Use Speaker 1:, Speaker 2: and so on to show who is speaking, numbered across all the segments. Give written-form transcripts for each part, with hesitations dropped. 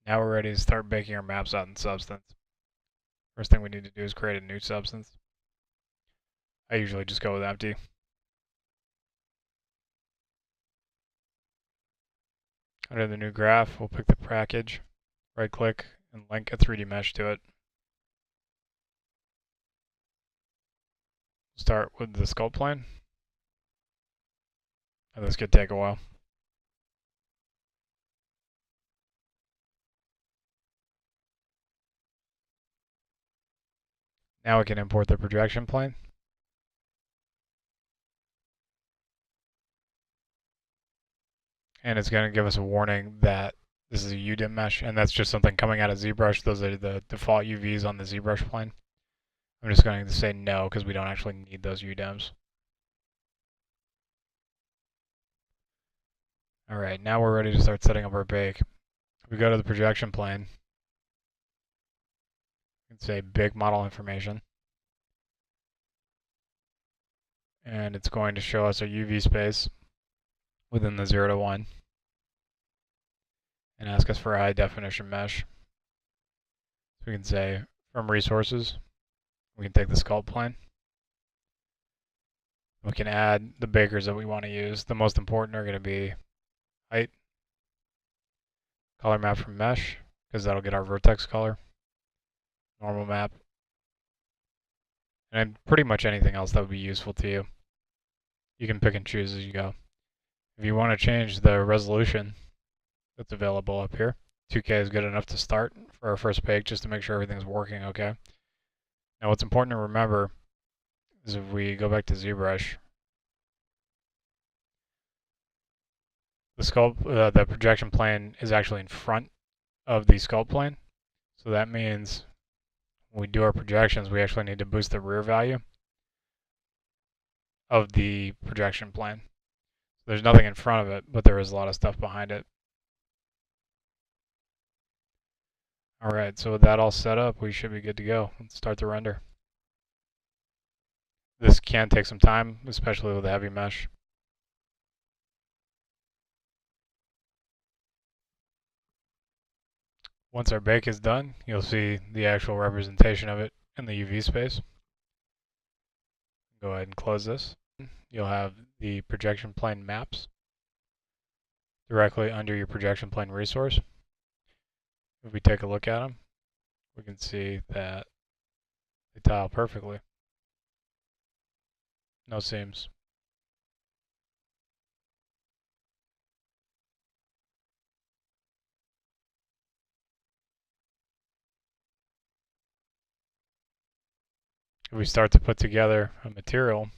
Speaker 1: Now we're ready to start baking our maps out in Substance. First thing we need to do is create a new substance. I usually just go with empty. Under the new graph, we'll pick the package, right click, and link a 3D mesh to it. Start with the sculpt plane. And this could take a while. Now we can import the projection plane. And it's going to give us a warning that this is a UDIM mesh, and that's just something coming out of Zbrush. Those are the default UVs on the Zbrush plane. I'm just going to say no because we don't actually need those UDIMs. All right, now we're ready to start setting up our bake. We go to the projection plane. You can say big model information. And it's going to show us a UV space within the 0 to 1 and ask us for a high definition mesh. So we can say from resources, we can take the sculpt plane. We can add the bakers that we want to use. The most important are going to be height, color map from mesh, because that'll get our vertex color, normal map, and pretty much anything else that would be useful to you. You can pick and choose as you go. If you want to change the resolution that's available up here, 2K is good enough to start for our first bake just to make sure everything's working okay. Now what's important to remember is if we go back to ZBrush, the projection plane is actually in front of the sculpt plane. So that means when we do our projections, we actually need to boost the rear value of the projection plane. So there's nothing in front of it, but there is a lot of stuff behind it. All right, so with that all set up, we should be good to go. Let's start the render. This can take some time, especially with a heavy mesh. Once our bake is done, you'll see the actual representation of it in the UV space. Go ahead and close this. You'll have the projection plane maps directly under your projection plane resource. If we take a look at them, we can see that they tile perfectly. No seams. If we start to put together a material,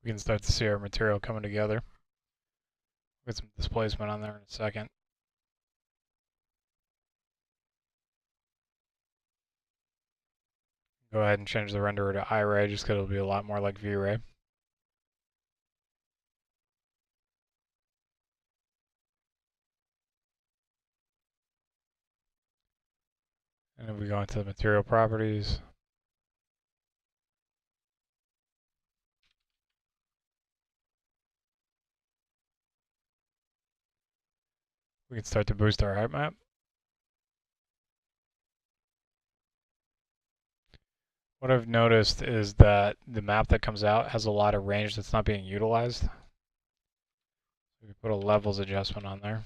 Speaker 1: we can start to see our material coming together. Get some displacement on there in a second. Go ahead and change the renderer to iRay just because it'll be a lot more like V-Ray. And if we go into the material properties, we can start to boost our height map. What I've noticed is that the map that comes out has a lot of range that's not being utilized. We put a levels adjustment on there.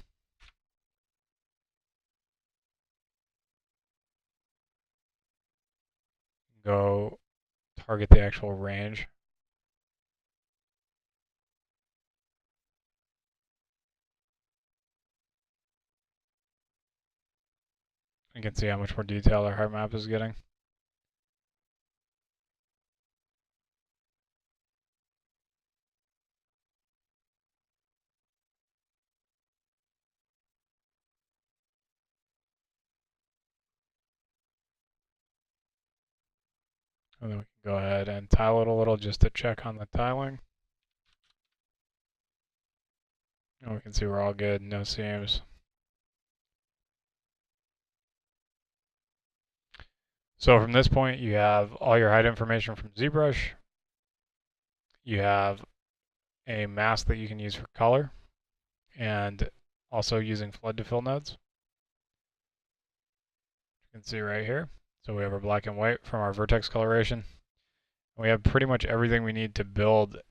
Speaker 1: Go target the actual range. You can see how much more detail our height map is getting. And then we can go ahead and tile it a little just to check on the tiling. And we can see we're all good, no seams. So from this point, you have all your height information from Zbrush. You have a mask that you can use for color, and also using flood to fill nodes. You can see right here. So we have our black and white from our vertex coloration. We have pretty much everything we need to build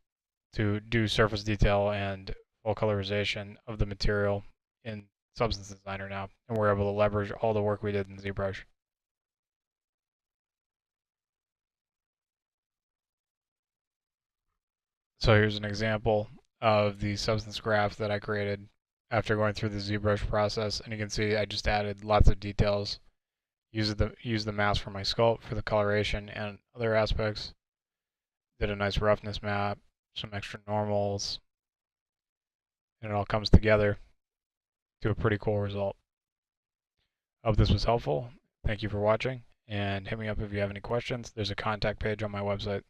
Speaker 1: to do surface detail and full colorization of the material in Substance Designer now. And we're able to leverage all the work we did in Zbrush. So here's an example of the substance graph that I created after going through the Zbrush process. And you can see I just added lots of details. Use the mask for my sculpt for the coloration and other aspects. Did a nice roughness map, some extra normals, and it all comes together to a pretty cool result. I hope this was helpful. Thank you for watching, and hit me up if you have any questions. There's a contact page on my website.